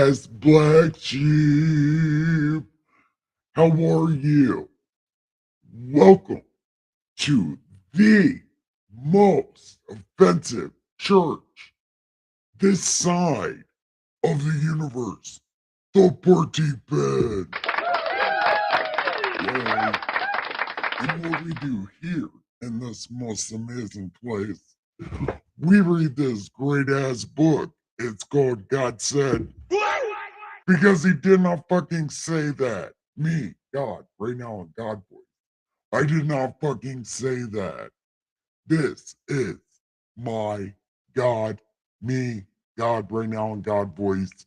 guys, Black Sheep. How are you? Welcome to the most offensive church this side of the universe, the Party Pen. Yay. And what we do here in this most amazing place, we read this great ass book. It's called God Said. Because he did not fucking say that. Me, God, right now in God voice. I did not fucking say that. This is my God, me, God, right now in God voice.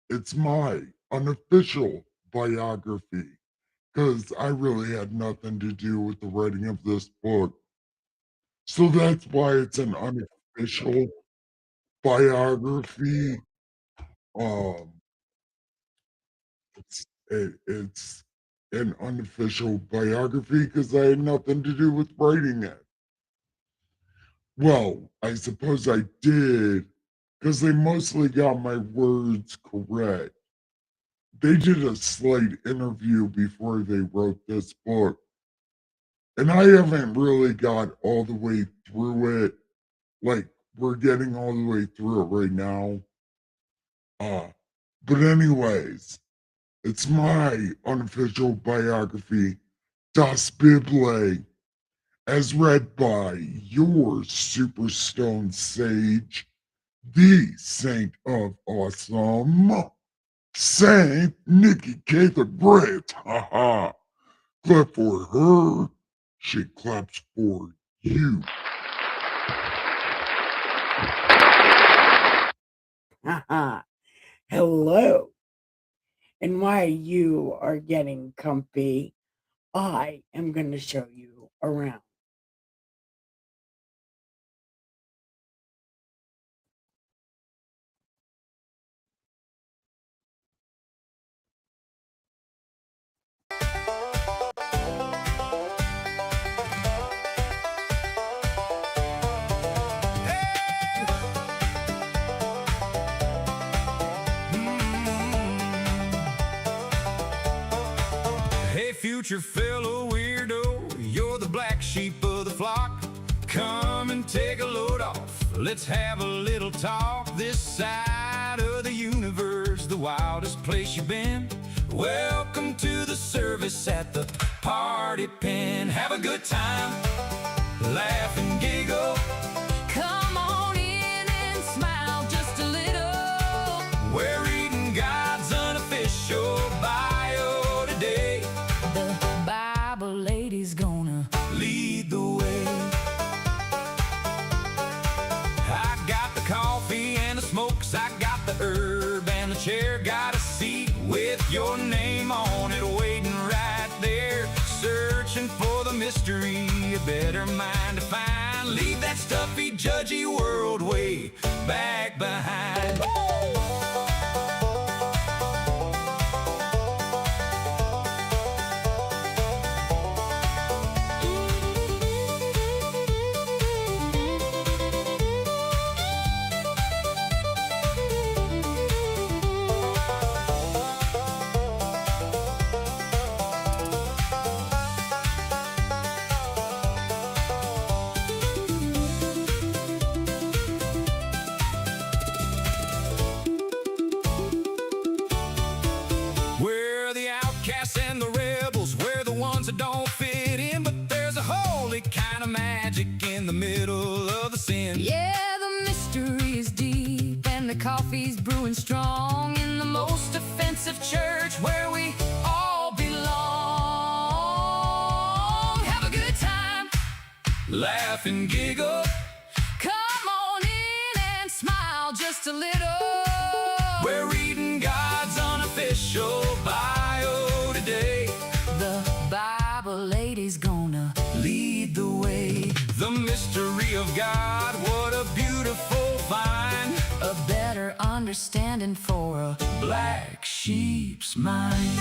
It's my unofficial biography. Because I really had nothing to do with the writing of this book. So that's why it's an unofficial biography. Um, it's an unofficial biography because I had nothing to do with writing it. Well, I suppose I did because they mostly got my words correct. They did a slight interview before they wrote this book, and I haven't really got all the way through it. Like, we're getting all the way through it right now. But anyways, it's my unofficial biography, Das Bible, as read by your Superstone Sage, the Saint of Awesome, Saint Nikki K the Great. Haha. Clap for her. She claps for you. Hello. And while you are getting comfy, I am going to show you around. Hey, future fellow weirdo, you're the black sheep of the flock. Come and take a load off. Let's have a little talk. This side of the universe, the wildest place you've been. Welcome to the service at the Party Pen. Have a good time, laugh and giggle. Come on in and smile just a little. We're reading God's unofficial bio today. The Bible lady's gonna Lead the way. I got the coffee and the smokes, I got the herb and the chair, got a seat with your name on it, waiting right there, searching for the mystery, a better mind to find. Leave that stuffy, judgy world way back behind. We're the outcasts and the rebels, we're the ones that don't fit in, but there's a holy kind of magic in the middle of the sin. Yeah, the mystery is deep and the coffee's brewing strong in the most offensive church where we all belong. Have a good time. Laugh and giggle. Come on in and smile just a little. We're reading God's unofficial bio today. The Bible lady's gonna Lead the way. The mystery of God, what a beautiful find. a better understanding for a Black sheep's mind.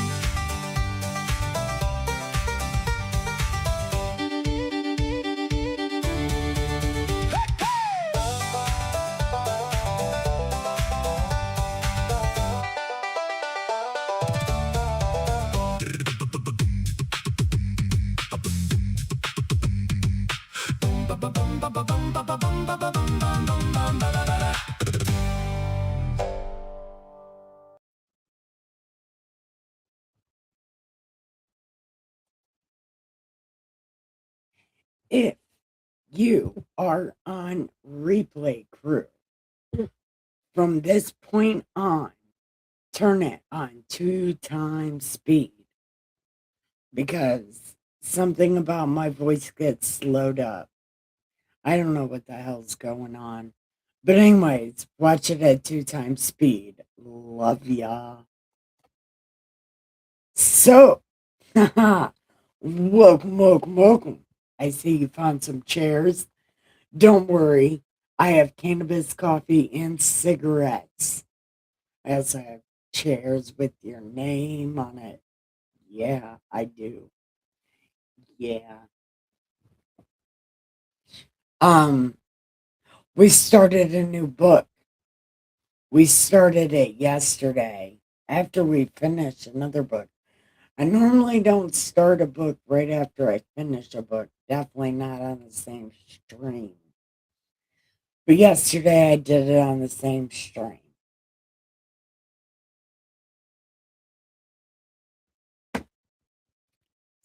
if you are on replay crew, from this point on, turn it on 2x speed because something about my voice gets slowed up. I don't know what the hell's going on. But anyways, watch it at 2x speed. Love ya. So, welcome. I see you found some chairs. Don't worry, I have cannabis, coffee, and cigarettes. I also have chairs with your name on it. Yeah, I do. Yeah. We started a new book. We started it yesterday after we finished another book. I normally don't start a book right after I finish a book. Definitely not on the same stream. But yesterday I did it on the same stream.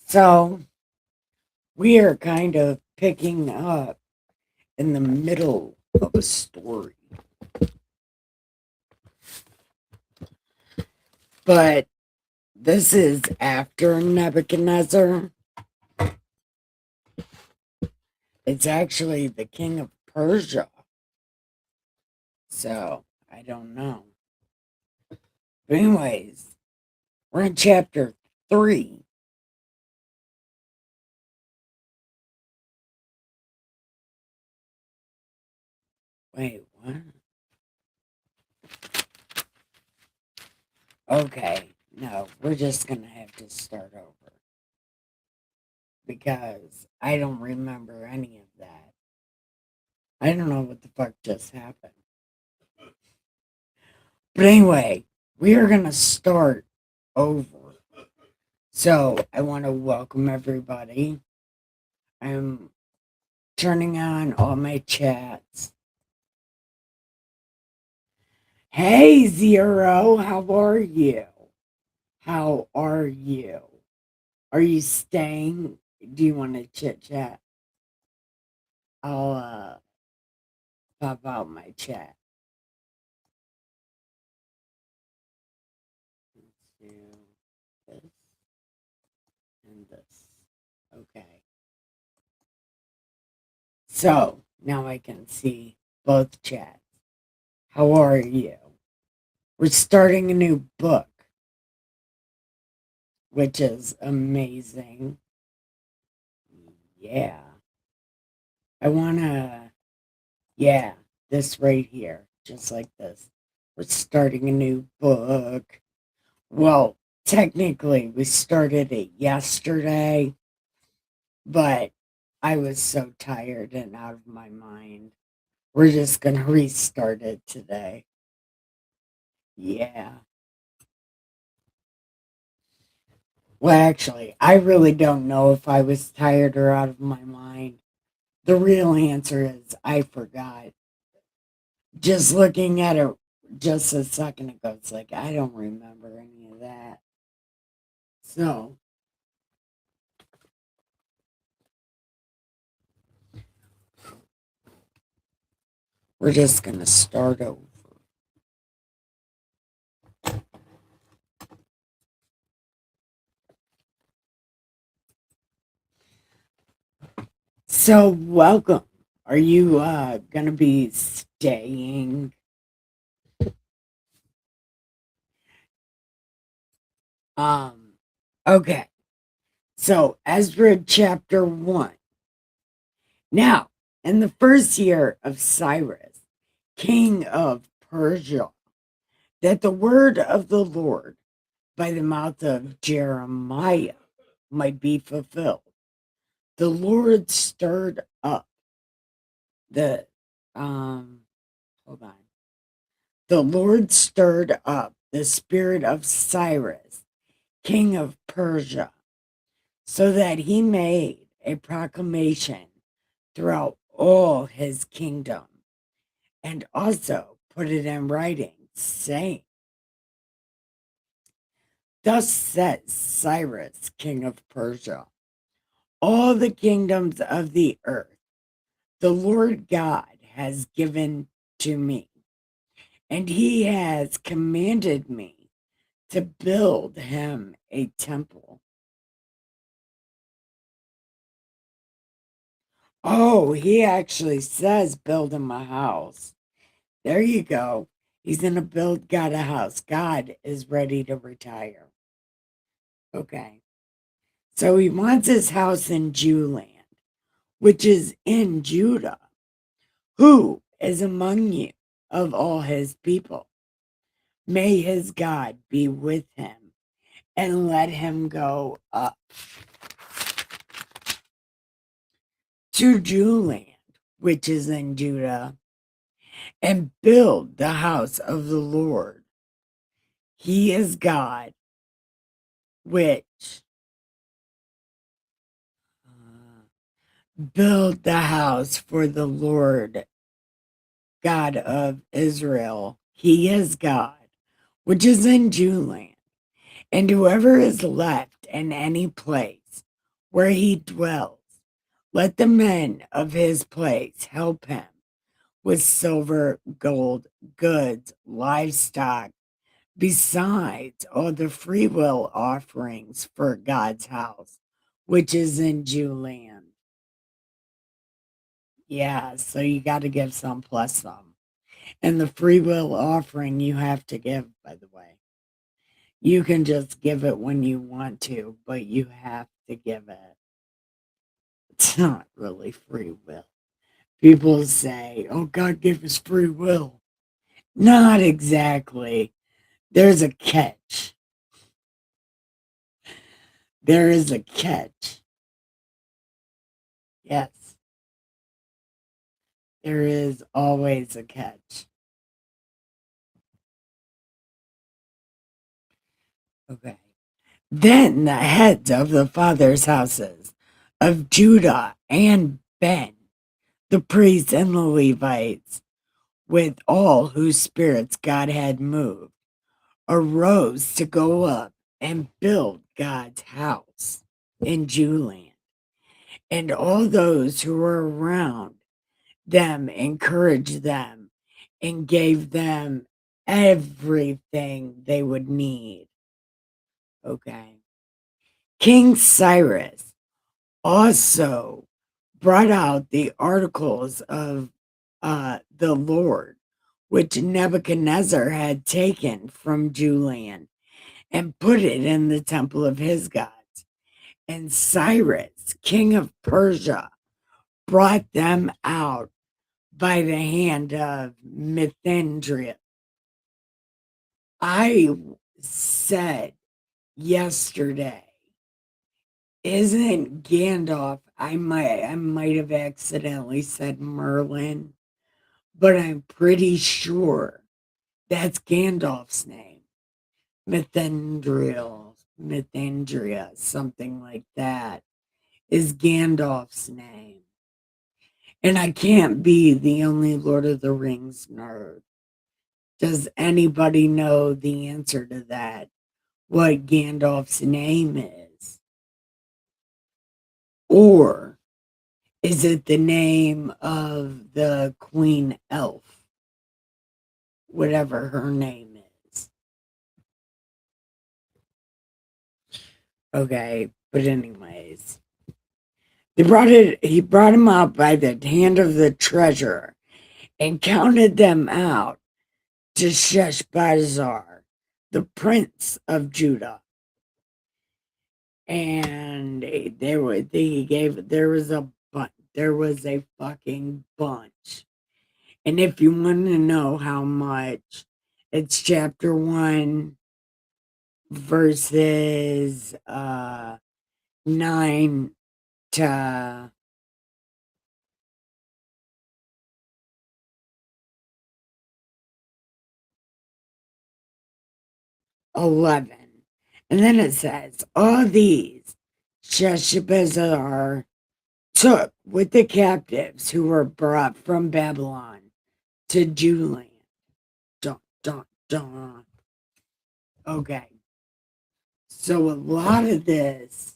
So we are kind of picking up in the middle of a story. But this is after Nebuchadnezzar. It's actually the king of Persia. So, I don't know. But anyways, we're in chapter 3. Wait, what? Okay, no, we're just gonna have to start over. Because I don't remember any of that. I don't know what the fuck just happened. But anyway, we are gonna start over. So I want to welcome everybody. I'm turning on all my chats. Hey Zero, how are you? How are you? Are you staying? Do you want to chit chat? I'll pop out my chat. Let's do this and this. Okay. So now I can see both chats. How are you? We're starting a new book, which is amazing. Yeah. I want to, yeah, this right here, just like this. We're starting a new book. Well, technically, we started it yesterday, but I was so tired and out of my mind. We're just going to restart it today. Yeah. Well, actually, I really don't know if I was tired or out of my mind. The real answer is I forgot. Just looking at it just a second ago, it's like I don't remember any of that. So, we're just going to start over. So, welcome. Are you going to be staying? Okay. So, Ezra chapter 1. Now, in the first year of Cyrus, king of Persia, that the word of the Lord by the mouth of Jeremiah might be fulfilled. The Lord stirred up the hold on. The Lord stirred up the spirit of Cyrus, king of Persia, so that he made a proclamation throughout all his kingdom, and also put it in writing, saying, Thus says Cyrus, king of Persia, all the kingdoms of the earth the Lord God has given to me, and he has commanded me to build him a temple. Oh, he actually says build him a house. There you go. He's going to build God a house. God is ready to retire. Okay. So he wants his house in Jewland, which is in Judah. Who is among you of all his people? May his God be with him and let him go up to Jewland, which is in Judah, and build the house of the Lord. He is God, which build the house for the Lord God of Israel. He is God, which is in Jewland. And whoever is left in any place where he dwells, let the men of his place help him with silver, gold, goods, livestock, besides all the freewill offerings for God's house, which is in Jewland. Yeah, so you got to give some plus some. And the free will offering you have to give, by the way. You can just give it when you want to, but you have to give it. It's not really free will. People say, oh, God gave us free will. Not exactly. There's a catch. There is a catch. Yes, there is always a catch. Okay. Then the heads of the fathers' houses of Judah and Ben, the priests and the Levites, with all whose spirits God had moved, arose to go up and build God's house in Jewland. And all those who were around them encouraged them and gave them everything they would need. Okay. King Cyrus also brought out the articles of the Lord, which Nebuchadnezzar had taken from Jewland, and put it in the temple of his gods. And Cyrus, king of Persia, brought them out by the hand of Mithridates. I said yesterday, isn't Gandalf? I might have accidentally said Merlin, but I'm pretty sure that's Gandalf's name. Mithridates, something like that, is Gandalf's name. And I can't be the only Lord of the Rings nerd. Does anybody know the answer to that? What Gandalf's name is? Or is it the name of the Queen Elf? Whatever her name is. Okay, but anyways. He brought him out by the hand of the treasurer and counted them out to Sheshbazzar, the prince of Judah. And there was a fucking bunch. And if you want to know how much, it's chapter 1 verses 9 to 11. And then it says, all these Sheshbazzar took with the captives who were brought from Babylon to Jewland. Dun, dun, dun. Okay. So a lot of this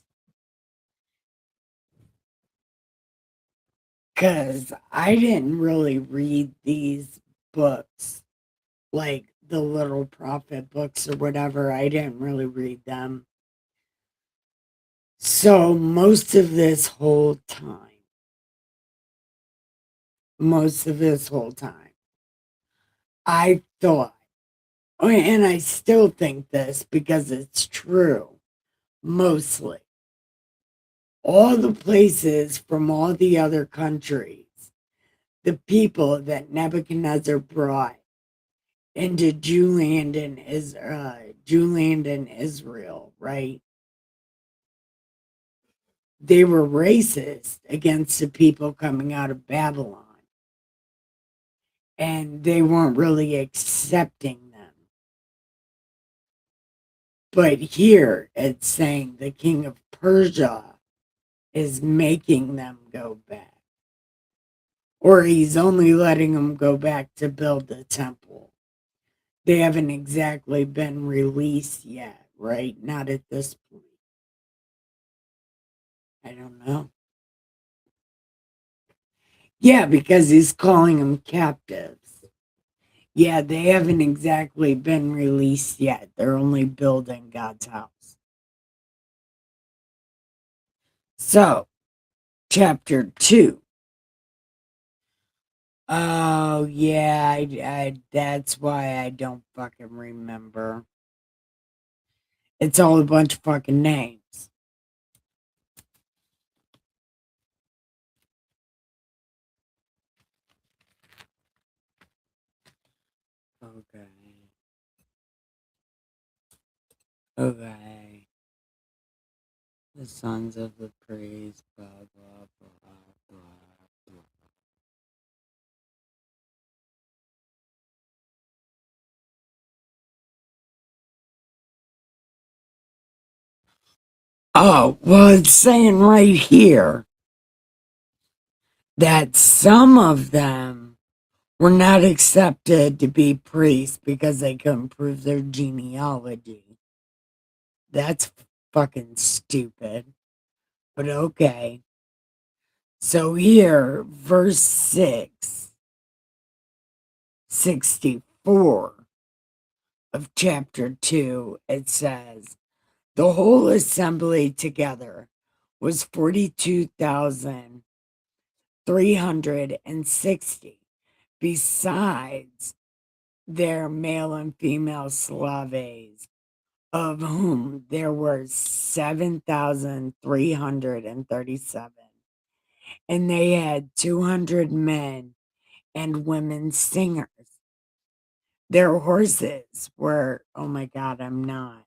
because I didn't really read these books, like the Little Prophet books or whatever. I didn't really read them. So most of this whole time, I thought, and I still think this because it's true, mostly, all the places from all the other countries, the people that Nebuchadnezzar brought into Jewland and Israel, right? They were racist against the people coming out of Babylon, and they weren't really accepting them. But here it's saying the king of Persia is making them go back, or he's only letting them go back to build the temple. They haven't exactly been released yet, right? Not at this point. I don't know. Yeah, because he's calling them captives. Yeah, they haven't exactly been released yet. They're only building God's house. So, chapter 2. Oh, yeah, that's why I don't fucking remember. It's all a bunch of fucking names. Okay. Okay. The sons of the praise, blah, blah, blah, blah, blah. Oh, well, it's saying right here that some of them were not accepted to be priests because they couldn't prove their genealogy. That's fucking stupid. But okay. So here, verse 64 of chapter 2, it says, the whole assembly together was 42,360, besides their male and female slaves, of whom there were 7,337. And they had 200 men and women singers. Their horses were, oh my God, I'm not.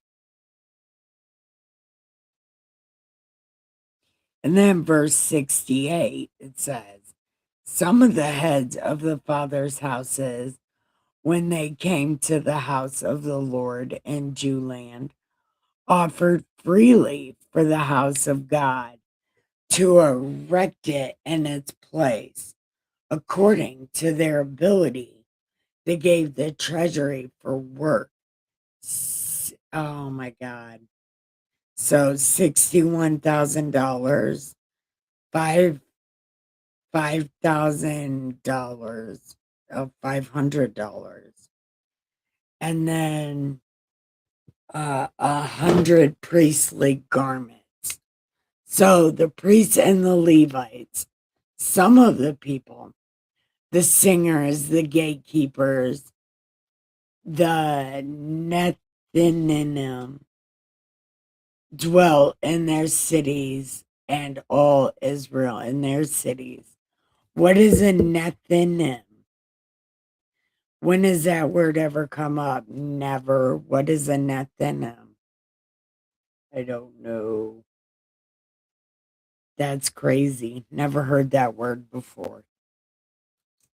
And then verse 68, it says, some of the heads of the fathers' houses, when they came to the house of the Lord in Jewland, offered freely for the house of God to erect it in its place, according to their ability. They gave the treasury for work. Oh my God. So $61,000, $5,000, $500, and then 100 priestly garments. So the priests and the Levites, some of the people, the singers, the gatekeepers, the Nethinim, dwell in their cities, and all Israel in their cities. What is a Nethinim? When does that word ever come up? Never. What is a Nethinim? I don't know. That's crazy. Never heard that word before.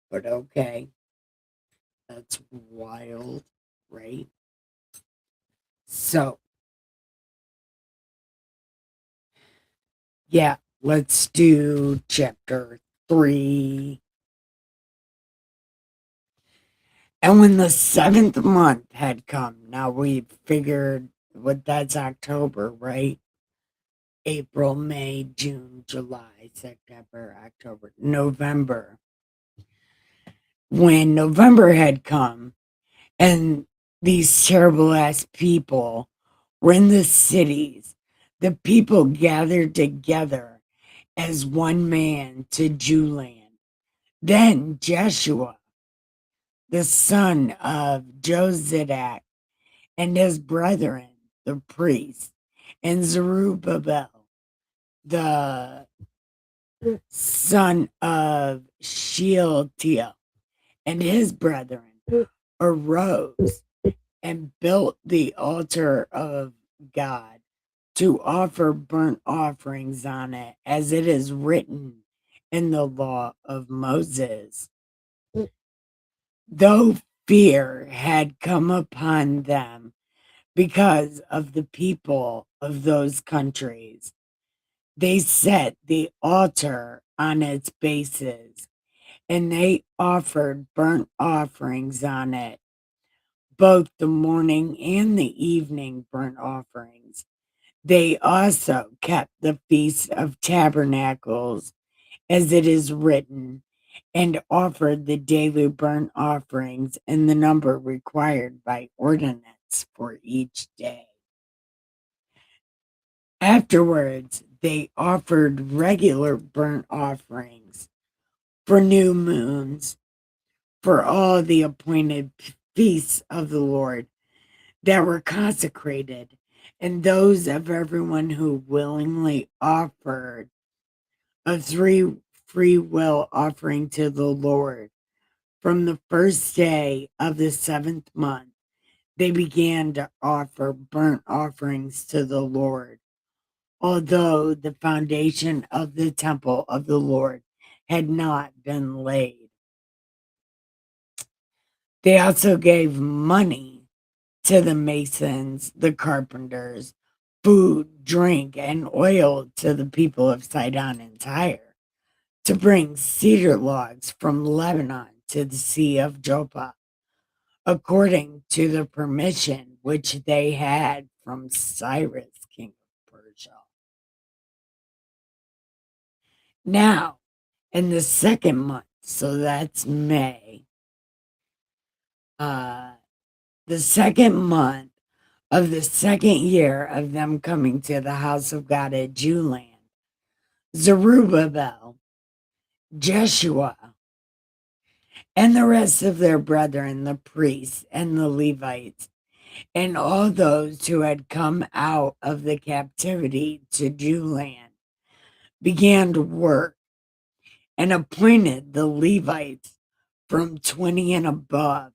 But okay. That's wild, right? So, yeah, let's do chapter 3. And when the 7th month had come, now we figured what that's October, right? April, May, June, July, September, October, November. When November had come and these terrible ass people were in the cities, the people gathered together as one man to Jewland. Then Jeshua, the son of Jozadak, and his brethren, the priests, and Zerubbabel, the son of Shealtiel, and his brethren, arose and built the altar of God to offer burnt offerings on it, as it is written in the law of Moses. Though fear had come upon them because of the people of those countries, they set the altar on its bases, and they offered burnt offerings on it, both the morning and the evening burnt offerings. They also kept the Feast of Tabernacles, as it is written, and offered the daily burnt offerings in the number required by ordinance for each day. Afterwards, they offered regular burnt offerings for new moons, for all the appointed feasts of the Lord that were consecrated, and those of everyone who willingly offered a free will offering to the Lord. From the first day of the 7th month, they began to offer burnt offerings to the Lord, although the foundation of the temple of the Lord had not been laid. They also gave money to the masons, the carpenters, food, drink, and oil to the people of Sidon and Tyre, to bring cedar logs from Lebanon to the Sea of Joppa, according to the permission which they had from Cyrus, king of Persia. Now, in the 2nd month, so that's May, the 2nd month of the 2nd year of them coming to the house of God at Jewland, Zerubbabel, Jeshua, and the rest of their brethren, the priests and the Levites, and all those who had come out of the captivity to Jewland, began to work and appointed the Levites from 20 and above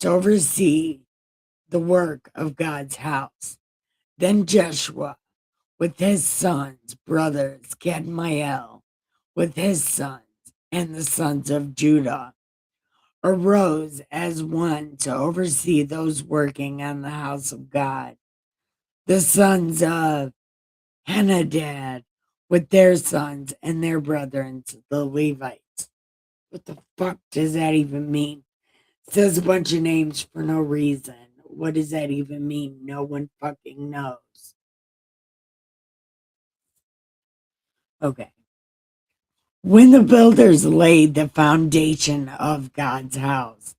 to oversee the work of God's house. Then Joshua, with his sons, brothers, Kadmiel, with his sons, and the sons of Judah, arose as one to oversee those working on the house of God. The sons of Henadad, with their sons and their brethren, the Levites. What the fuck does that even mean? It says a bunch of names for no reason. What does that even mean? No one fucking knows. Okay. When the builders laid the foundation of God's house,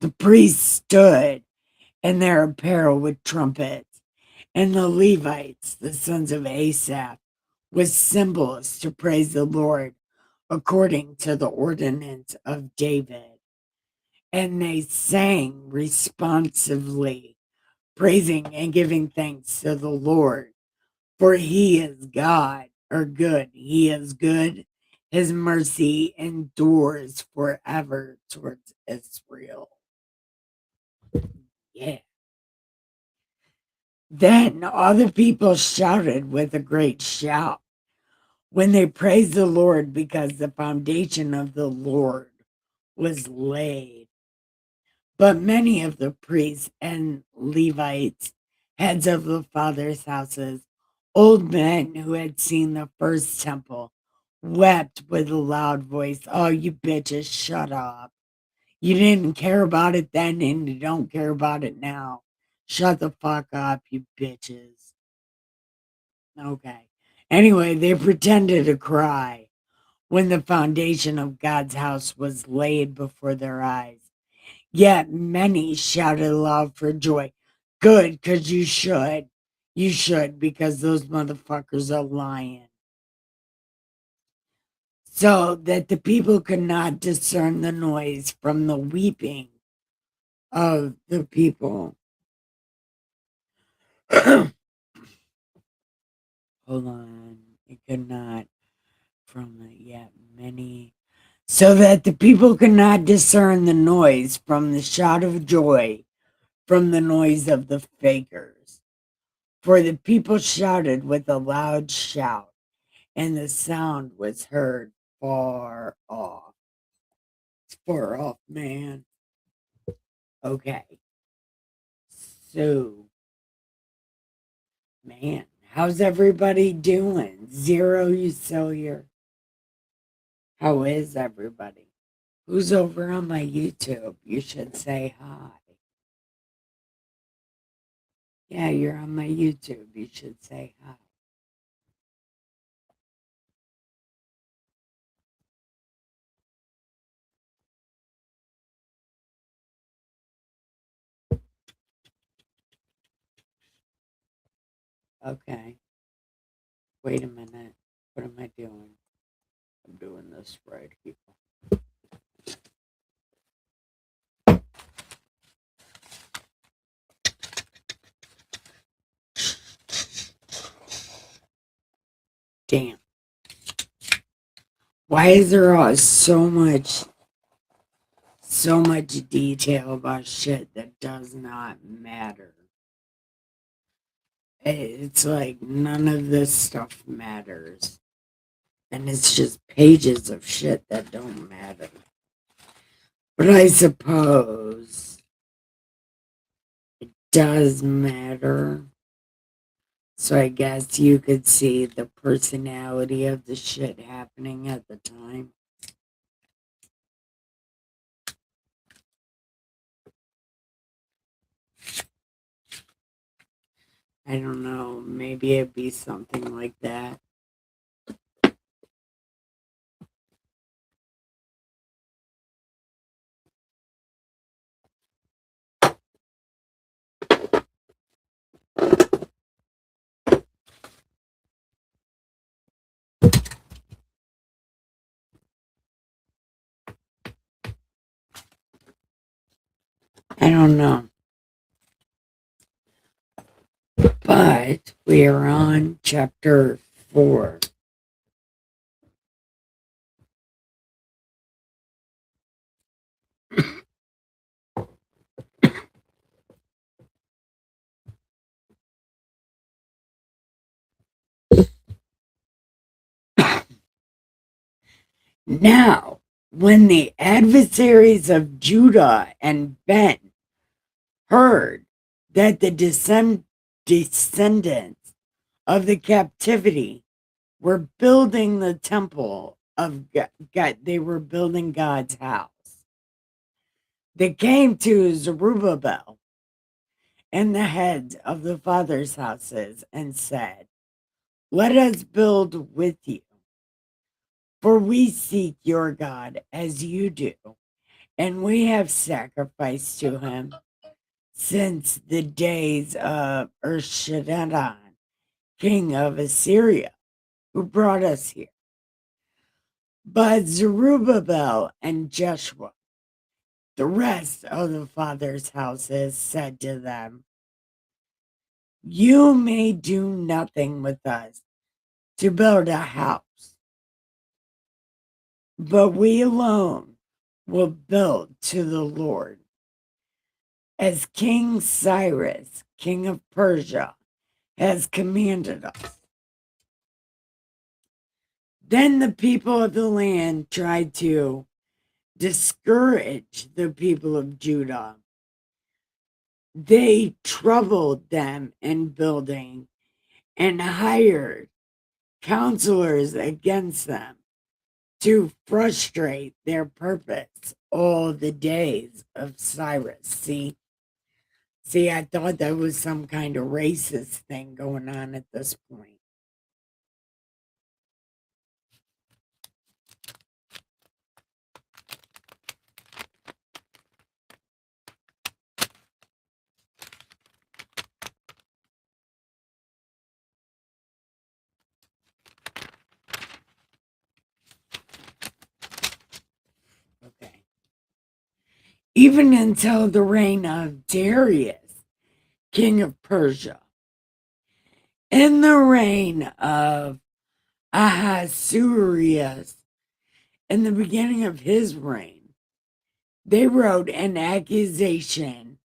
the priests stood in their apparel with trumpets, and the Levites, the sons of Asaph, with cymbals to praise the Lord according to the ordinance of David. And they sang responsively, praising and giving thanks to the Lord, for he is God, or good. He is good. His mercy endures forever towards Israel. Yeah. Then all the people shouted with a great shout when they praised the Lord, because the foundation of the Lord was laid. But many of the priests and Levites, heads of the fathers' houses, old men who had seen the first temple, wept with a loud voice, "Oh, you bitches, shut up. You didn't care about it then, and you don't care about it now. Shut the fuck up, you bitches." Okay. Anyway, they pretended to cry when the foundation of God's house was laid before their eyes. Yet many shouted aloud for joy. Good, because you should. You should, because those motherfuckers are lying. So that the people could not discern the noise from the weeping of the people. Hold on. It could not from the yet many. So that the people could not discern the noise from the shout of joy from the noise of the fakers. For the people shouted with a loud shout, and the sound was heard far off. It's far off, man. Okay. So, man, how's everybody doing? Zero, you still here? How is everybody? Who's over on my YouTube? You should say hi. Yeah, you're on my YouTube. You should say hi. Okay. Wait a minute. What am I doing? I'm doing this right, people. Damn. Why is there so much detail about shit that does not matter? It's like none of this stuff matters. And it's just pages of shit that don't matter. But I suppose it does matter. So I guess you could see the personality of the shit happening at the time. I don't know. Maybe it'd be something like that. I don't know. But we are on chapter 4. Now, when the adversaries of Judah and Ben heard that the descendants of the captivity were building the temple of God, they were building God's house. They came to Zerubbabel and the heads of the fathers' houses and said, "Let us build with you, for we seek your God as you do, and we have sacrificed to him since the days of Esarhaddon, king of Assyria, who brought us here." But Zerubbabel and Joshua, the rest of the fathers' houses, said to them, "You may do nothing with us to build a house, but we alone will build to the Lord, as King Cyrus, king of Persia, has commanded us." Then the people of the land tried to discourage the people of Judah. They troubled them in building and hired counselors against them to frustrate their purpose all the days of Cyrus. See, I thought that was some kind of racist thing going on at this point. even until the reign of Darius, king of Persia. In the reign of Ahasuerus, in the beginning of his reign, they wrote an accusation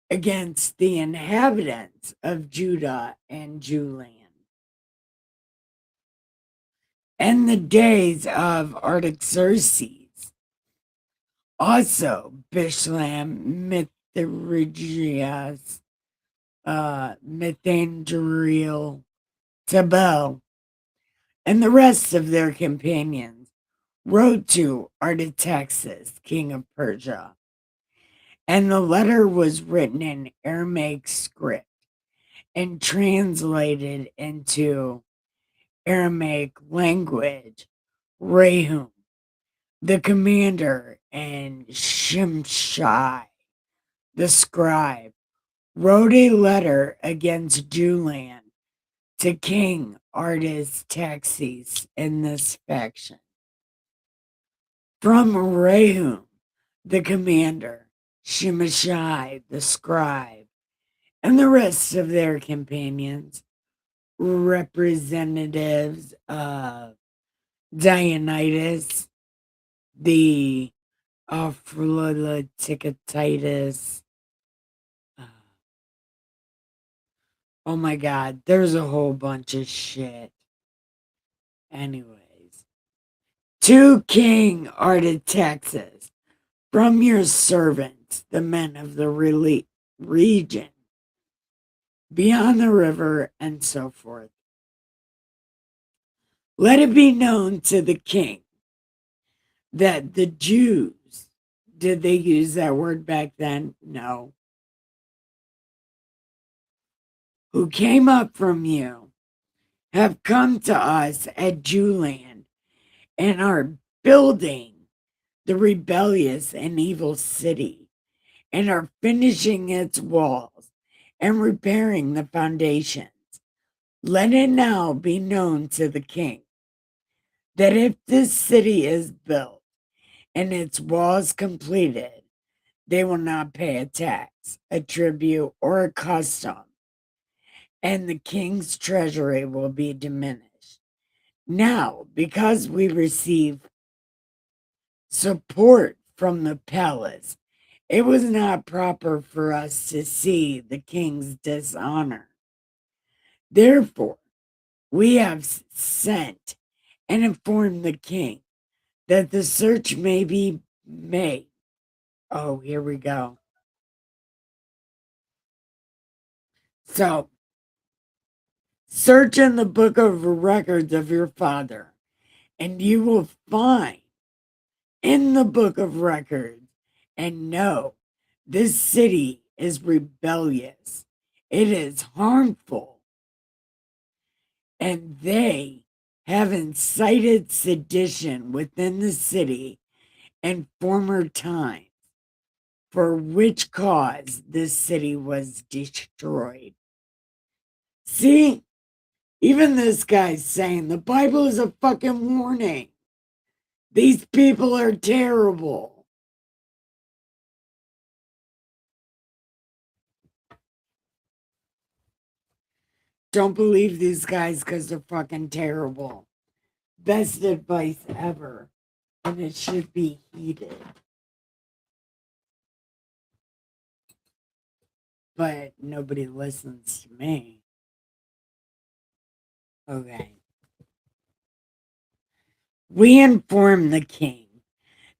against the inhabitants of Judah and Julian. And the days of Artaxerxes, also Bishlam, Mithridates, Mithridates, Tabel, and the rest of their companions wrote to Artaxerxes, king of Persia. And the letter was written in Aramaic script and translated into Aramaic language. Rehum, the commander, and Shimshai, the scribe, wrote a letter against Julian to King Artaxerxes in this faction. From Rehum, the commander, Shimshai, the scribe, and the rest of their companions, representatives of Dionysus, the Aphroditicatitis. Oh my God, there's a whole bunch of shit. Anyways, to King Artaxerxes, from your servants, the men of the region, beyond the river, and so forth. Let it be known to the king that the Jews, did they use that word back then? No. Who came up from you have come to us at Julian and are building the rebellious and evil city and are finishing its walls and repairing the foundations. Let it now be known to the king that if this city is built and its walls completed, they will not pay a tax, a tribute, or a custom, and the king's treasury will be diminished. Now, because we receive support from the palace, it was not proper for us to see the king's dishonor. Therefore, we have sent and informed the king that the search may be made. Oh, here we go. So, search in the book of records of your father, and you will find in the book of records, and know this city is rebellious. It is harmful, and they have incited sedition within the city in former times, for which cause this city was destroyed. See, even this guy's saying the Bible is a fucking warning. These people are terrible. Don't believe these guys because they're fucking terrible. Best advice ever. And it should be heeded. But nobody listens to me. Okay. We inform the king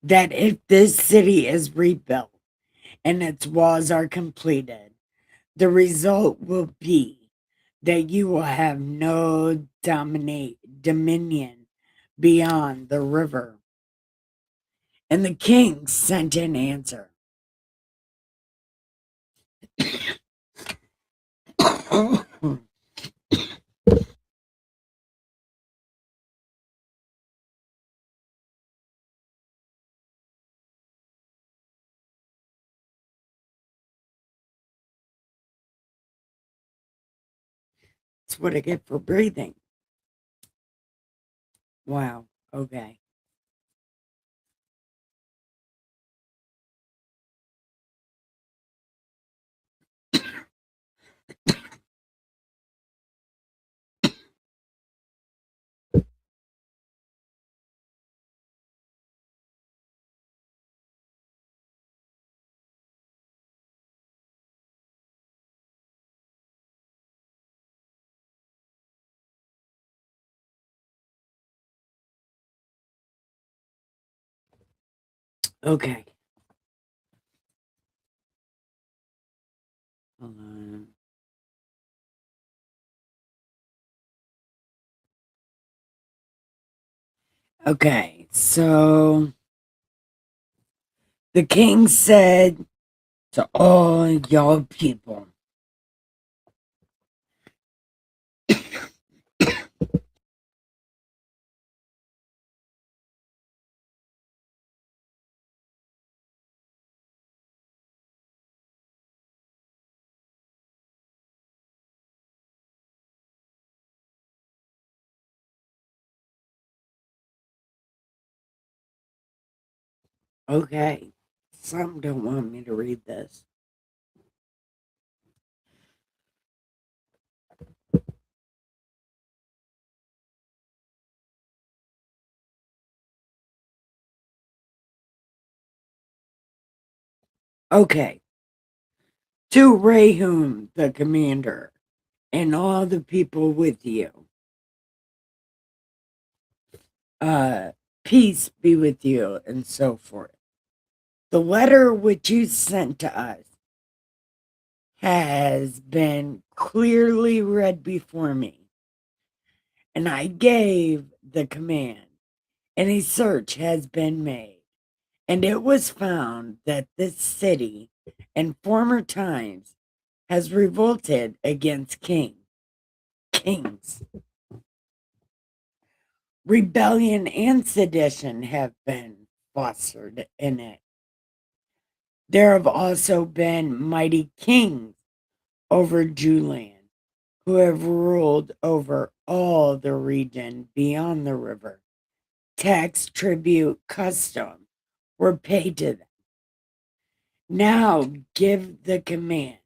that if this city is rebuilt and its walls are completed, the result will be that you will have no dominion beyond the river. And the king sent an answer. That's what I get for breathing. Wow. Okay. Okay. Hold on. Okay, so the king said to all y'all people, okay, some don't want me to read this. Okay, to Rehum, the commander, and all the people with you, uh, peace be with you, and so forth. The letter which you sent to us has been clearly read before me, and I gave the command, and a search has been made, and it was found that this city in former times has revolted against kings. Rebellion and sedition have been fostered in it. There have also been mighty kings over Jewland who have ruled over all the region beyond the river. Tax, tribute, custom were paid to them. Now give the command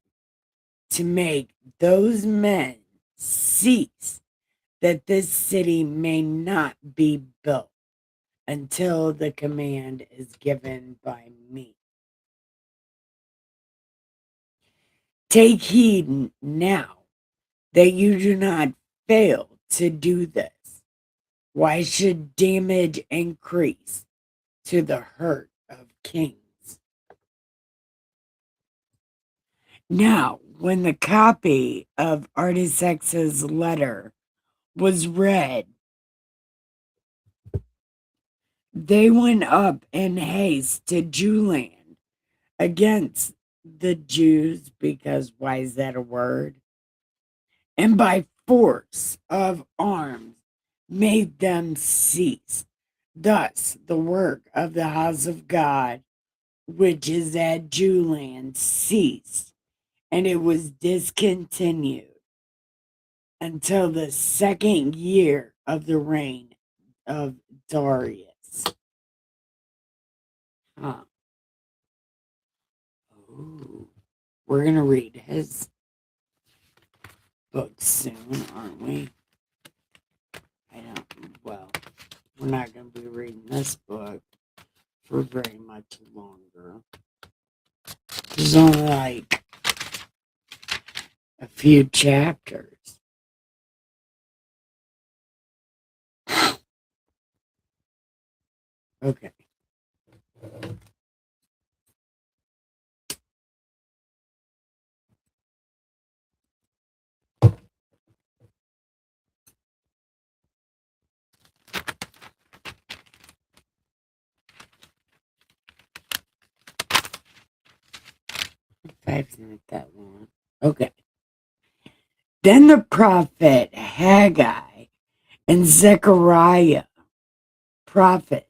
to make those men cease, that this city may not be built until the command is given by me. Take heed now that you do not fail to do this. Why should damage increase to the hurt of kings? Now, when the copy of Artaxerxes' letter was read, they went up in haste to Jewland against the Jews, because why is that a word? And by force of arms made them cease. Thus, the work of the house of God, which is at Jewland, ceased, and it was discontinued until the second year of the reign of Darius. Huh. Ooh. We're going to read his book soon, aren't we? Well, we're not going to be reading this book for very much longer. There's only like a few chapters. Okay. Five's not that long. Okay. Then the prophet Haggai and Zechariah, prophets,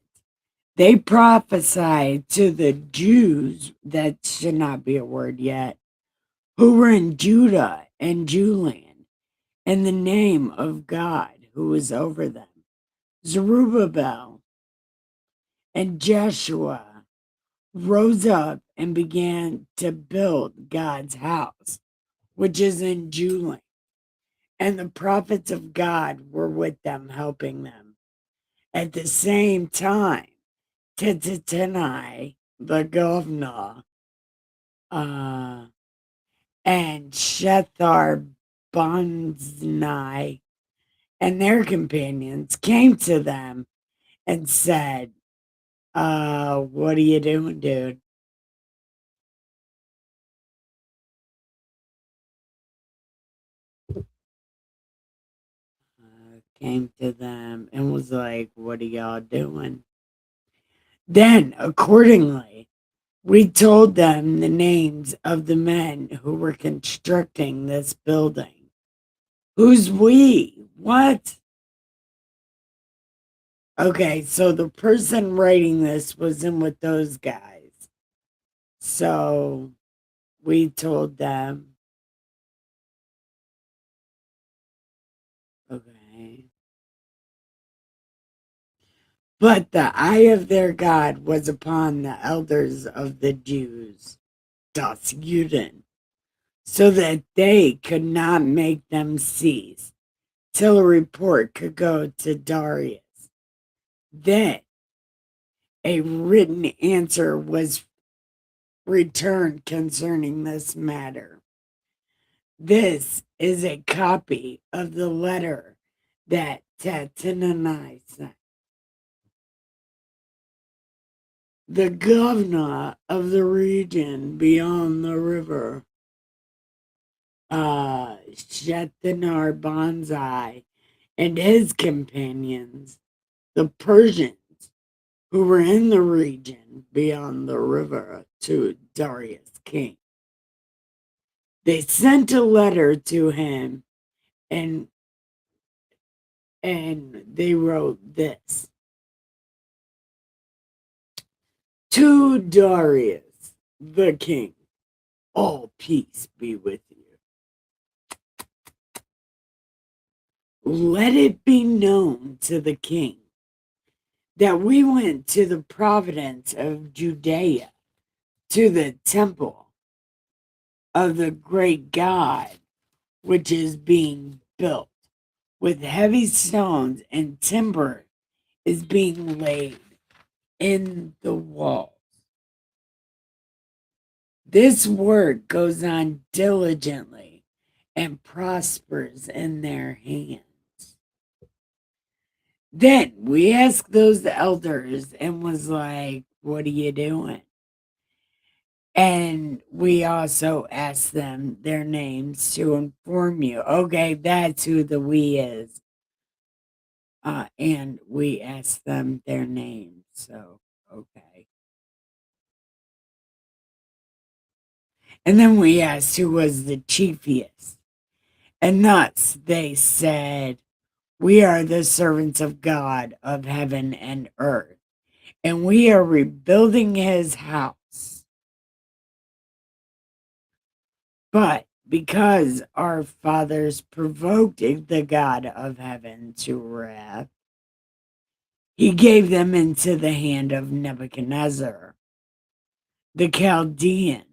they prophesied to the Jews, that should not be a word yet, who were in Judah and Jewland, in the name of God who was over them. Zerubbabel and Jeshua rose up and began to build God's house, which is in Jewland. And the prophets of God were with them, helping them. At the same time, Titatenai, the governor, and Shethar Bonznai and their companions came to them and said, What are you doing, dude? Came to them and was like, what are y'all doing? Then, accordingly, we told them the names of the men who were constructing this building. Who's we? What? Okay, so the person writing this was in with those guys. So we told them, okay. But the eye of their God was upon the elders of the Jews, das Juden, so that they could not make them cease till a report could go to Darius. Then a written answer was returned concerning this matter. This is a copy of the letter that Tatanani sent. The governor of the region beyond the river, Shethar Banzai, and his companions, the Persians, who were in the region beyond the river to Darius king. They sent a letter to him and they wrote this: to Darius the king, all peace be with you. Let it be known to the king that we went to the province of Judea, to the temple of the great God, which is being built with heavy stones, and timber is being laid in the walls. This work goes on diligently and prospers in their hands. Then we asked those elders and was like, what are you doing? And we also asked them their names to inform you. Okay, that's who the we is. And we asked them their names. So, okay. And then we asked who was the chiefiest. And thus they said, we are the servants of God of heaven and earth, and we are rebuilding his house. But because our fathers provoked the God of heaven to wrath, he gave them into the hand of Nebuchadnezzar, the Chaldean,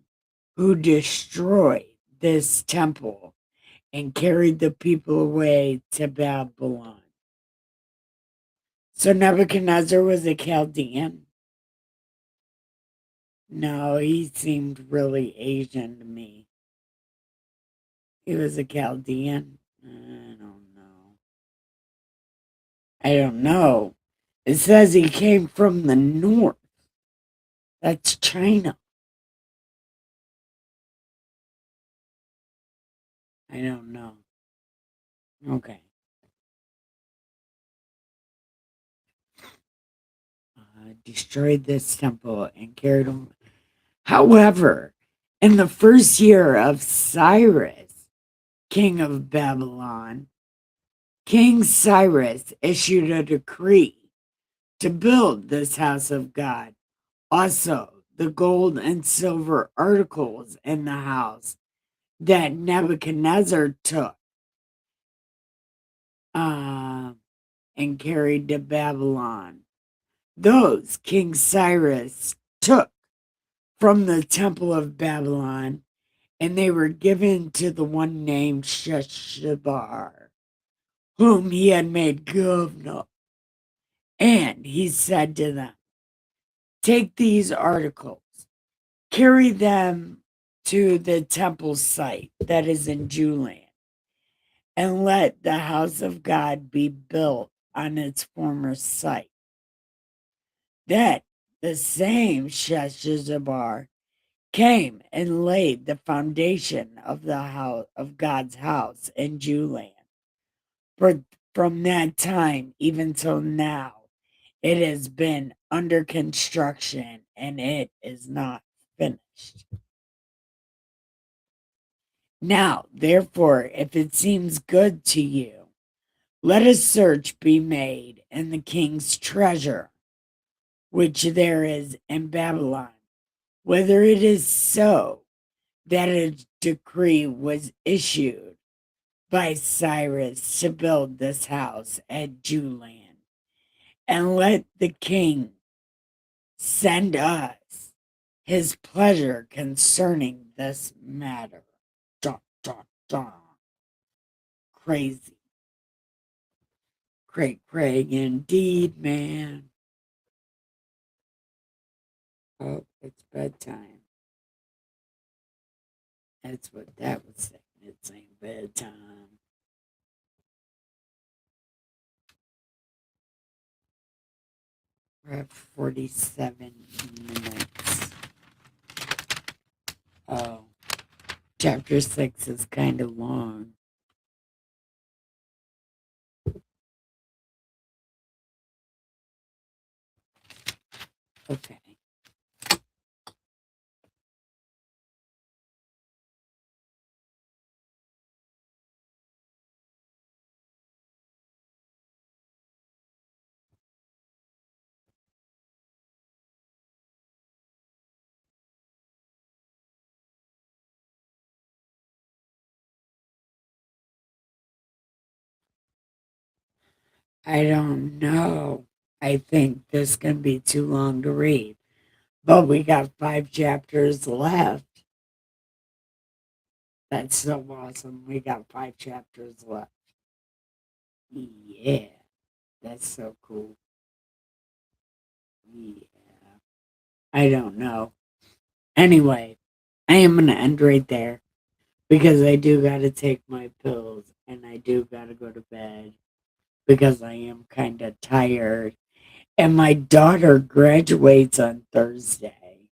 who destroyed this temple and carried the people away to Babylon. So Nebuchadnezzar was a Chaldean? No, he seemed really Asian to me. He was a Chaldean? I don't know. I don't know. It says he came from the north. That's China. I don't know. Okay. Destroyed this temple and carried him. However, in the first year of Cyrus, king of Babylon, King Cyrus issued a decree to build this house of God. Also, the gold and silver articles in the house that Nebuchadnezzar took and carried to Babylon. Those King Cyrus took from the temple of Babylon, and they were given to the one named Sheshbazzar, whom he had made governor. And he said to them, take these articles, carry them to the temple site that is in Jewland, and let the house of God be built on its former site. Then the same Sheshbazzar came and laid the foundation of the house of God's house in Jewland. For from that time even till now, it has been under construction and it is not finished. Now, therefore, if it seems good to you, let a search be made in the king's treasure, which there is in Babylon, whether it is so that a decree was issued by Cyrus to build this house at Jewland, and let the king send us his pleasure concerning this matter. Dun, dun, dun. Crazy. Craig indeed, man. Oh, it's bedtime. That's what that was saying. It's saying bedtime. We're at 47 minutes. Oh, chapter 6 is kind of long. Okay. I don't know. I think this is going to be too long to read. But we got 5 chapters left. That's so awesome. We got 5 chapters left. Yeah. That's so cool. Yeah. I don't know. Anyway, I am going to end right there because I do got to take my pills and I do got to go to bed because I am kind of tired. And my daughter graduates on Thursday.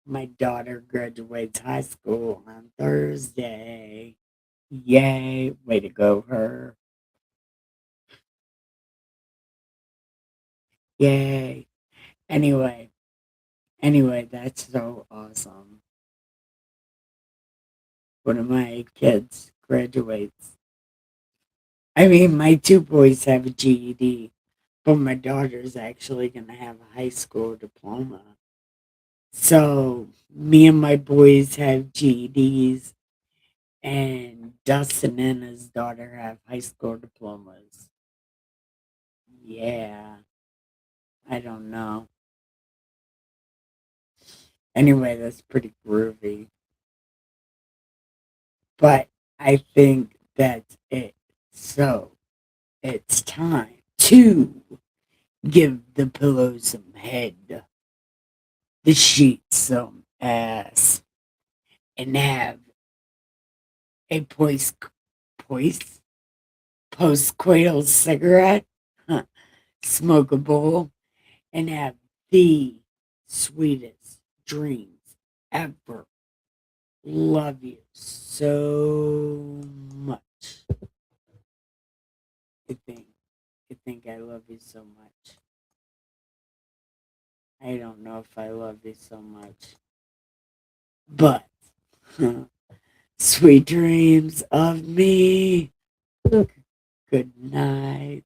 My daughter graduates high school on Thursday. Yay. Way to go, her. Yay. Anyway, that's so awesome. One of my kids graduates. I mean, my 2 boys have a GED, but my daughter's actually going to have a high school diploma. So, me and my boys have GEDs, and Dustin and his daughter have high school diplomas. Yeah, I don't know. Anyway, that's pretty groovy. But I think that's it. So, it's time to give the pillow some head, the sheets some ass, and have a postcoital cigarette, smoke a bowl, and have the sweetest dreams ever. Love you so much. I think I love you so much. I don't know if I love you so much, but sweet dreams of me. Good night.